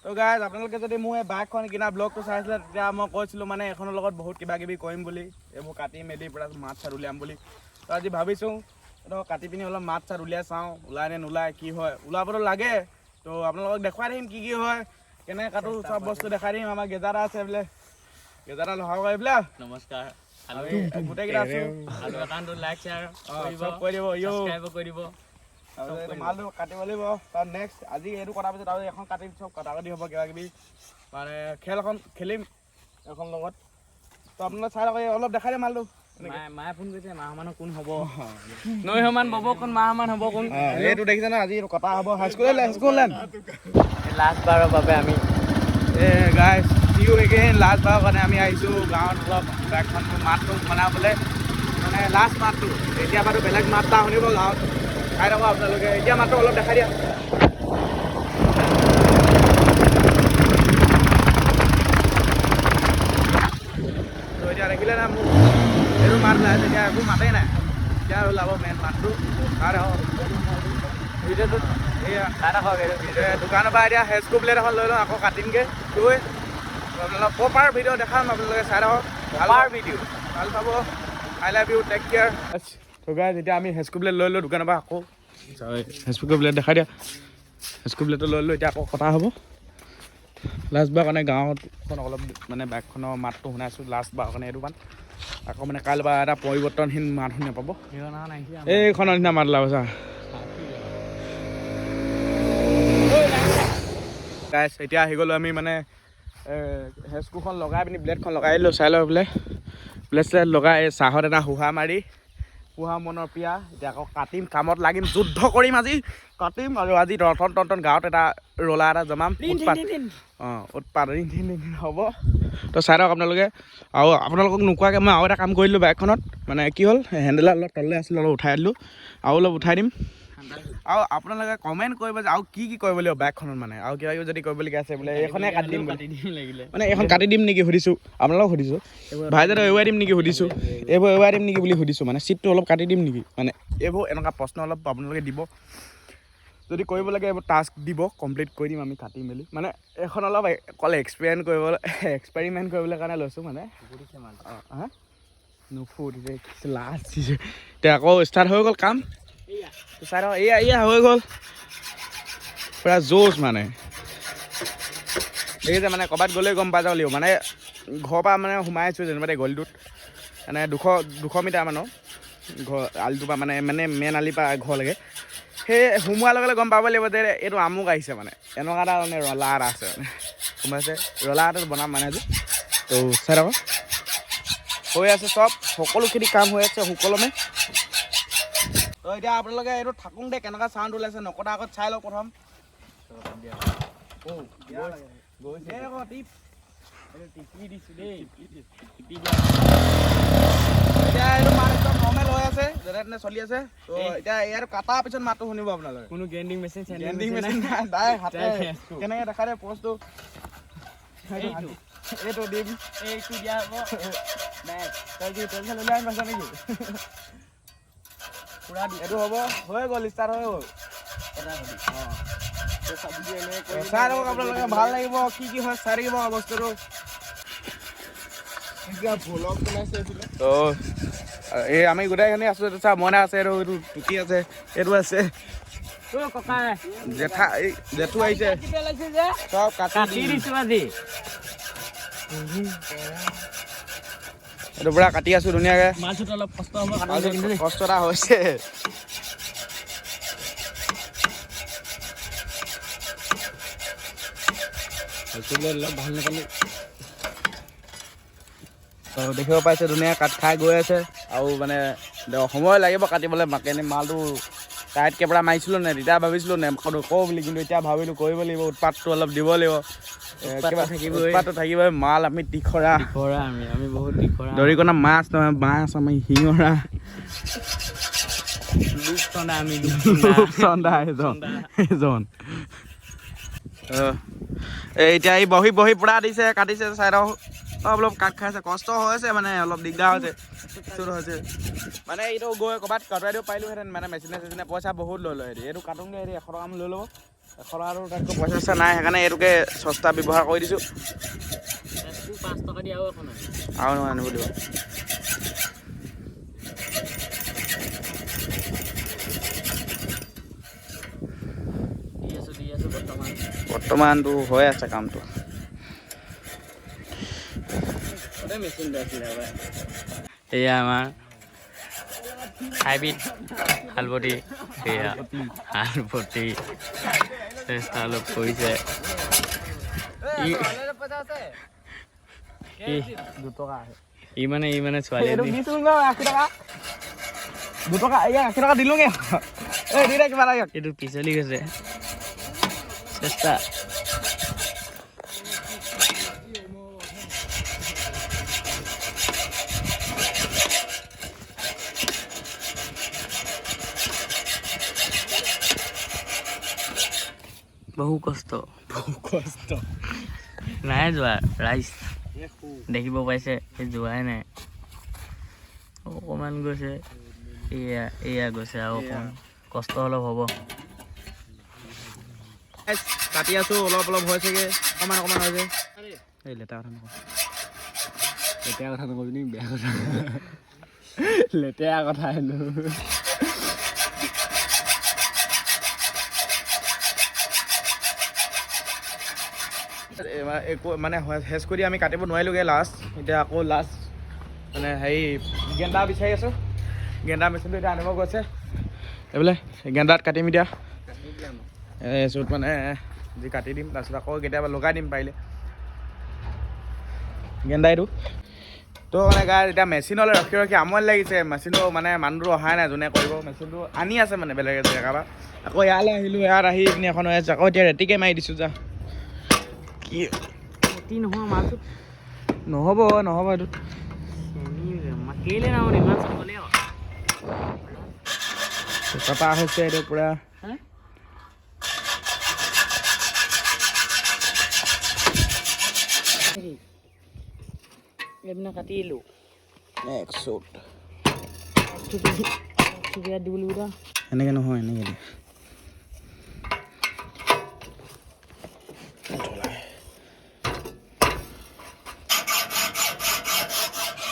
তো গাইজ আপোনালোকে যদি মোৰ এই বাইকখন কিনা ব্লগটো চাইছিলে তেতিয়া মই কৈছিলোঁ মানে এইখনৰ লগত বহুত কিবা কিবি কৰিম বুলি এইবোৰ কাটি মেলি পৰা মাছ চাত উলিয়াম বুলি তো আজি ভাবিছোঁ কাটি পিনি অলপ মাছ চাত উলিয়াই চাওঁ ওলাই নে নোলায় কি হয় ওলাবতো লাগে তো আপোনালোকক দেখুৱাই দিম কি হয় কেনেকৈ কাটো চব বস্তু দেখাই দিম আমাৰ গেজাৰা আছে বোলে গেজাৰা লহাব বোলে নমস্কাৰ গোটেইকেইটা আছোঁ লাইক শ্বেয়াৰ চব কৰি দিব সাবস্ক্ৰাইব কৰি দিব মালটো কাটিব লাগিব তাৰ নেক্সট আজি এইটো কটাৰ পিছত আৰু এখন কাটিম চব কটা কাটি হ'ব কিবা কিবি মানে খেল এখন খেলিম এখন লগত তো আপোনালোকে চাই লওক অলপ দেখাই দিম মালটো মায়ে ফোন কৰিছে মাহ মানুহ কোন হ'ব নৈ সমান বব কোন মাহ মান হ'ব কোন এইটো দেখিছে ন আজি কটা হ'ব হাইস্কুল লাষ্ট বাৰৰ বাবে আমি গাইজ সিও একেইন লাষ্ট বাৰৰ কাৰণে আমি আহিছোঁ গাঁৱত অলপ বাইকখন মাতটো বনাবলৈ মানে লাষ্ট মাতটো এতিয়া বাৰু বেলেগ মাত এটা শুনিব গাঁৱত চাই থাকক আপোনালোকে এতিয়া মাতটো অলপ দেখাই দিয়া তো এতিয়া দেখিলে না মোক এইটো মাত নাই এতিয়া একো মাতেই নাই এতিয়া ওলাব মেইন মাতটো চাই থাকক ভিডিঅ'টোত এয়া চাই থাকক দোকানৰ পৰা এতিয়া হেজকো প্লেট এখন লৈ লওঁ আকৌ কাটিমগৈ লৈ আপোনালোকক প্ৰপাৰ ভিডিঅ' দেখাম আপোনালোকে চাই থাকক ভাল ভিডিঅ' ভাল পাব I love you take care তো গাইজ এতিয়া আমি হেজকো প্লেট লৈ লওঁ দোকানৰ পৰা আকৌ হেজকো প্লেট দেখাই দিয়া হেজকো প্লেটটো লৈ লওঁ এতিয়া আকৌ কটা হ'ব লাষ্ট বাৰ কাৰণে গাঁৱতখন অলপ মানে বাইকখনৰ মাতটো শুনাইছোঁ লাষ্ট বাৰ কাৰণে এইটো মাত আকৌ মানে কাইলৈ পৰা এটা পৰিৱৰ্তনহীন মাত শুনি নাপাব এইখনৰ নিচিনা মাত ওলাব চা গাইজ এতিয়া আহি গ'লোঁ আমি মানে হেজকোখন লগাই পিনি ব্লেডখন লগাই দিলোঁ চাই লওঁ বোলে ব্লেড শ্লেড লগাই চাহত এটা শুহা মাৰি পুহা মনৰ পিয়া এতিয়া আকৌ কাটিম কামত লাগিম যুদ্ধ কৰিম আজি কাটিম আৰু আজি ৰতন গাঁৱত এটা ৰলা এটা জমাম উৎপাত হ'ব তো চাই লওক আপোনালোকে আৰু আপোনালোকক নোকোৱাকৈ মই আৰু এটা কাম কৰিলোঁ বাইকখনত মানে কি হ'ল হেণ্ডেলৰ অলপ তললৈ আছিলোঁ অলপ উঠাই দিলোঁ আৰু অলপ উঠাই দিম আৰু আপোনালোকে কমেণ্ট কৰিব যে আৰু কি কৰিব লাগিব বাইকখনত মানে আৰু কিবা কিবি যদি কৰিবলগীয়া আছে বোলে এইখনে কাটি দিম লাগিলে মানে এইখন কাটি দিম নেকি সুধিছোঁ আপোনালোকক সুধিছোঁ ভাইজাটো এৰুৱাই দিম নেকি সুধিছোঁ এইবোৰ এৰুৱাই দিম নেকি বুলি সুধিছোঁ মানে চিটটো অলপ কাটি দিম নেকি মানে এইবোৰ এনেকুৱা প্ৰশ্ন অলপ আপোনালোকে দিব যদি কৰিব লাগে এইবোৰ টাস্ক দিব কমপ্লিট কৰি দিম আমি কাটি মেলি মানে এইখন অলপ অকল এক্সপেৰিমেণ্ট কৰিবলৈ কাৰণে লৈছোঁ মানে হা নুফুটিছে লাষ্ট এতিয়া আকৌ ষ্টাৰ্ট হৈ গ'ল কাম চাই লওক এয়া হৈ গ'ল পূৰা জোচ মানে দেখিছে মানে ক'ৰবাত গ'লেই গম পাই যাব লাগিব মানে ঘৰৰ পৰা মানে সোমাই আছোঁ যেনিবা দেই গলিটোত মানে 200 মিটাৰ মানৰ ঘৰ আলিটোৰ পৰা মানে মেইন আলিৰ পৰা ঘৰলৈকে সেই সোমোৱাৰ লগে লগে গম পাব লাগিব যে এইটো আমুক আহিছে মানে এনেকুৱা এটা মানে ৰলা এটা আছে মানে সোমাইছে ৰলা এটা বনাম মানে আজি তো চাই থাকক হৈ আছে চব সকলোখিনি কাম হৈ আছে সুকলমে তো এতিয়া আপোনালোকে এইটো থাকোঁ দে কেনেকুৱা চাউণ্ড ওলাইছে নকটা আগত চাই লওক প্ৰথম এতিয়া এইটো মাত একদম নৰ্মেল হৈ আছে যেনে তেনে চলি আছে তো এতিয়া ইয়াৰ কাটাৰ পিছত মাতটো শুনিব আপোনালোকে কোনো গ্ৰেণ্ডিং মেচিন কেনেকৈ দেখা দিয়ে পষ্টটো এইটো দিম এইটো দিয়া হ'ব তই কি টেনশ্যন উলিয়াই আনি পাইছ নেকি পুৰা এইটো হ'ব হৈ গ'ল ষ্টাৰ্ট হৈ গ'ল চাই থাকক আপোনালোকে ভাল লাগিব কি হয় চাই থাকিব বস্তুটো তো এই আমি গোটেইখিনি আছোঁ এইটো চা মইনা আছে এইটো টুকি আছে এইটো আছে জেঠু আহিছে চব কাটি দিছোঁ আজি এইটো পুৰা কাটি আছোঁ ধুনীয়াকৈ মাছটো অলপ কষ্ট হ'ব কষ্ট এটা হৈছে ভাল নাপালোঁ দেখিব পাইছে ধুনীয়া কাট খাই গৈ আছে আৰু মানে সময় লাগিব কাটিবলৈ মাকেনি মালটো টাইট কেপৰা মাৰিছিলোঁ নে তেতিয়া ভাবিছিলোঁ নে কওঁ বুলি কিন্তু এতিয়া ভাবিলোঁ কৰিব লাগিব উৎপাতটো অলপ দিব লাগিব উৎপাতটো থাকিবই মাল আমি টিখৰা আমি বহুত টিখৰা দৰিকণা মাছ নহয় মাছ আমি শিঙৰা আমি চন্দা এজন এতিয়া এই বহি পুৰা দিছে কাটিছে চাই লওক অলপ কাট খাইছে কষ্ট হৈছে মানে অলপ দিগদাৰ হৈছে মানে এইটো গৈ ক'ৰবাত কটাই দিব পাৰিলোহেঁতেন মানে মেচিনে পইচা বহুত লৈ লয় এইটো কাটোঁগৈ 100 টকা লৈ ল'ব আৰু তাতকৈ পইচা চইচা নাই, সেইকাৰণে এইটোকে সস্তা ব্যৱহাৰ কৰি দিছোঁ। 5 টকা দি আৰু এখন আৰু নহয় আনিব লাগিব। দি আছোঁ বৰ্তমানটো হৈ আছে কামটো। এয়া আমাৰ হাইব্ৰিড হালপতি, সেয়া হালপতি চেষ্টা অলপ কৰিছে। ই মানে ছোৱালী 80 টকা 80 টকা দিলোগে। দি দে কিবা লাগে। এইটো পিছলি গৈছে চেষ্টা। বহু কষ্ট নাই যোৱা ৰাইজ দেখিব পাইছে, যোৱাই নাই। অকণমান গৈছে, এয়া গৈছে আৰু অকণমান কষ্ট অলপ হ'ব। কাটি আছোঁ, অলপ হৈছেগে, অকণমান হৈছে। এই লেতেৰা কথা নকবি নি, বেয়া কথা। লেতেৰা কথা হেনো। একো মানে হেচ কৰি আমি কাটিব নোৱাৰিলোঁগৈ লাষ্ট। এতিয়া আকৌ লাষ্ট মানে হেৰি গেন্দা বিচাৰি আছোঁ। গেন্দা মেচিনটো এতিয়া আনিব গৈছে। এইবোলে গেন্দাত কাটিম এতিয়া। চুট মানে যি কাটি দিম, তাৰপিছত আকৌ কেতিয়াবা লগাই দিম পাৰিলে গেন্দা এইটো। তো মানে গাই এতিয়া মেচিনলৈ ৰখি আমনি লাগিছে। মেচিনটো মানে মানুহটো অহাই নাই, যোনে কৰিব। মেচিনটো আনি আছে মানে বেলেগ জেগাৰ পৰা। আকৌ ইয়ালৈ আহিলোঁ, ইয়াত আহি পিনি এখন হৈ আছে। আকৌ এতিয়া ৰেতিকে মাৰি দিছোঁ যা। কি নহয় মাছটো নহ'ব এইটো। কেলে নামানে ইমান চাবলে কটা হৈছে এইটো পূৰা। এইপিনে কাটিলোঁ এনেকৈ নহয়, এনেকৈ দি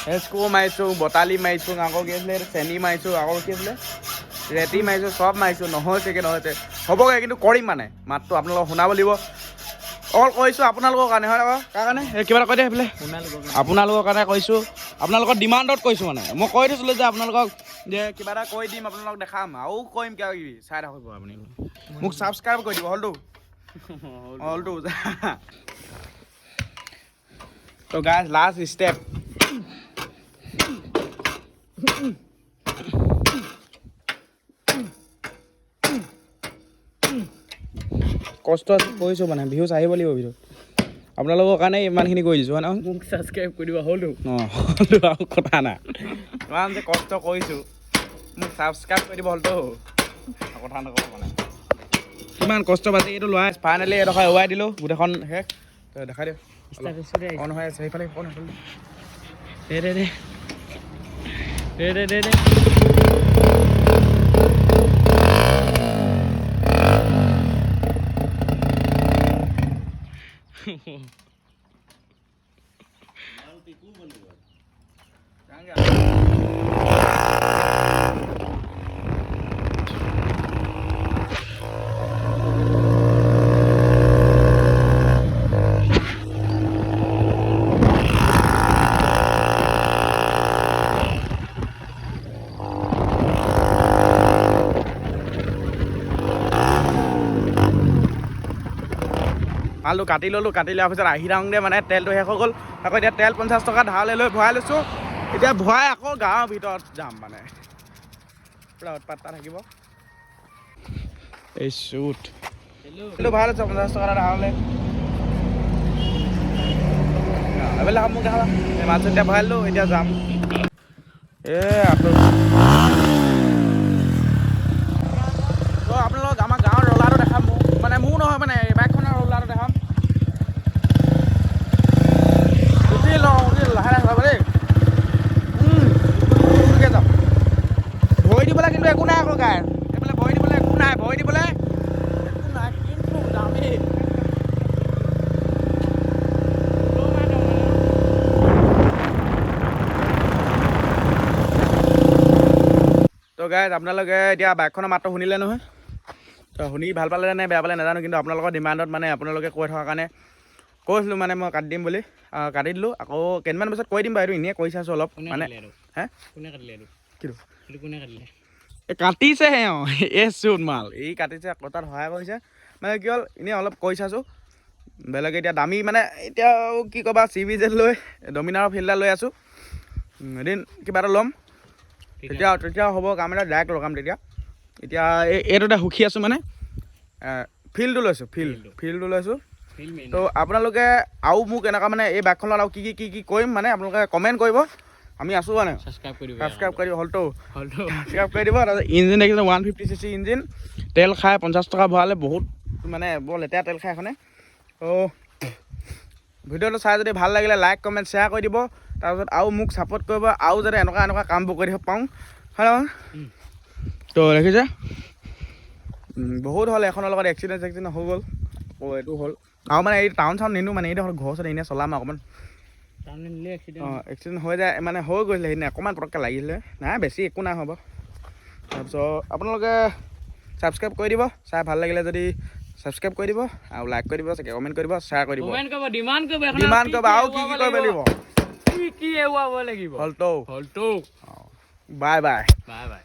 হেচকো মাৰিছোঁ, বটালি মাৰিছোঁ, আকৌ কি আছিলে চেনি মাৰিছোঁ, আকৌ কি আছিলে ৰেতি মাৰিছোঁ, চব মাৰিছোঁ। নহৈছে হ'বগৈ, কিন্তু কৰিম মানে মাতটো আপোনালোকক শুনাব লাগিব। অকল কৈছোঁ আপোনালোকৰ কাৰণে, হয় আকৌ কাৰ কাৰণে কিবা এটা কৈ দিয়ে সেইফালে। আপোনালোকৰ কাৰণে কৈছোঁ, আপোনালোকৰ ডিমাণ্ডত কৈছোঁ। মানে মই কৈ দিছিলোঁ যে আপোনালোকক যে কিবা এটা কৈ দিম, আপোনালোকক দেখাম আৰু কৰিম কিবা কিবি। চাই থাকক আপুনি, মোক ছাবস্ক্ৰাইব কৰি দিব। হ'লতো তো গাইজ লাষ্ট ষ্টেপ। কষ্ট কৰিছোঁ মানে ভিউজ আহিব লাগিব ভিডিঅ'ত। আপোনালোকৰ কাৰণে ইমানখিনি কৰি দিছোঁ হয় নহয়। মোক ছাবস্ক্ৰাইব কৰি দিব হ'লতো। আৰু কথা নাই, ইমান যে কষ্ট কৰিছোঁ, মোক ছাবস্ক্ৰাইব কৰি দিব হ'লতো। কথা নকওঁ মানে কিমান কষ্ট পাইছে এইটো লোৱা। ফাইনেলি এডোখৰ এৱাই দিলোঁ, গোটেইখন শেষ। দেখাই দিওঁ অন হৈ আছে সেইফালে। দে মালটো কাটি ল'লোঁ। কাটি লোৱাৰ পিছত আহি থাকোঁতে মানে তেলটো শেষ হৈ গ'ল। আকৌ এতিয়া তেল 50 টকা ধাৰলৈ লৈ ভৰাই লৈছোঁ। এতিয়া ভৰাই আকৌ গাঁৱৰ ভিতৰত যাম মানে পূৰা উৎপাত থাকিব। এই শ্বুট ভৰাই লৈছোঁ 50 টকা ধাৰলৈ। এইবিলাক মোক দেখাবা। মাছ এতিয়া ভৰাই ল'লোঁ, এতিয়া যাম। আপোনালোকক আমাৰ গাঁৱৰ ৰোলাৰটো দেখাম। মানে মোৰ নহয়, মানে বাইকখনৰ ৰোলাৰটো দেখাম। লাহে লাহে যাব দেই। যাম ভৰি দিবলৈ কিন্তু একো নাই আকৌ গাই এইফালে ভৰি দিবলৈ একো নাই। ভৰি দিবলৈ একো নাই, কিন্তু তো গাইজ আপোনালোকে এতিয়া বাইকখনৰ মাতটো শুনিলে নহয় তো শুনি ভাল পালে নে বেয়া পালে নাজানো কিন্তু আপোনালোকৰ ডিমাণ্ডত মানে আপোনালোকে কৈ থকাৰ কাৰণে কৈছিলোঁ মানে মই কাটি দিম বুলি কাটি দিলোঁ আকৌ কেইদিনমান পিছত কৈ দিম বাৰু এইটো এনেই কৈ চাইছোঁ অলপ মানে হে কোনে কাটিলে এইটো কিটো এইটো কোনে কাটিলে এই কাটিছেহে এই চোন মাল এই কাটিছে কটাত সহায় কৰিছে মানে কি হ'ল এনেই অলপ কৈ চাইছোঁ বেলেগে এতিয়া দামী মানে এতিয়া কি ক'বা CBZ লৈ ডমিনাৰৰ ফিল্টাৰ লৈ আছোঁ এদিন কিবা এটা ল'ম তেতিয়া হ'ব কাম এটা ডাইৰেক্ট লগাম তেতিয়া এতিয়া এইটোতে সুখী আছোঁ মানে ফিল্ডটো লৈছোঁ ফিল্ডটো লৈছোঁ তো আপোনালোকে আৰু মোক এনেকুৱা মানে এই বাইকখনত আৰু কি কৰিম মানে আপোনালোকে কমেণ্ট কৰিব আমি আছোঁ মানে ছাবস্ক্ৰাইব কৰি দিব ছাবস্ক্ৰাইব কৰি দিব হলটো ছাবস্ক্ৰাইব কৰি দিব তাৰপিছত ইঞ্জিন দেখিছোঁ 150cc ইঞ্জিন তেল খাই 50 টকা ভৰালে বহুত মানে বৰ লেতেৰা তেল খাই এখনে তো ভিডিঅ'টো চাই যদি ভাল লাগিলে লাইক কমেণ্ট শ্বেয়াৰ কৰি দিব তাৰপিছত আৰু মোক ছাপোৰ্ট কৰিব আৰু যাতে এনেকুৱা কামবোৰ কৰি দিব পাৰোঁ হয় নহয় তো দেখিছে বহুত হ'ল এখনৰ লগত এক্সিডেণ্ট হৈ গ'ল আকৌ এইটো হ'ল আৰু মানে এই টাউন নিনো মানে এইটো ঘৰ ওচৰত এনেই চলাম অকণমান এক্সিডেণ্ট হৈ যায় মানে হৈ গৈছিলে সেইদিনা অকণমান পটককৈ লাগিছিলে নাই বেছি একো নাই হ'ব তাৰপিছত আপোনালোকে ছাবস্ক্ৰাইব কৰি দিব চাই ভাল লাগিলে যদি ছাবস্ক্ৰাইব কৰি দিব আৰু লাইক কৰি দিব কমেণ্ট কৰিব শ্বেয়াৰ কৰি দিব ডিমাণ্ড কৰিব আৰু কি কৰিব লাগিব কি এৱাব লাগিব হলটো হলটো বাই বাই বাই বাই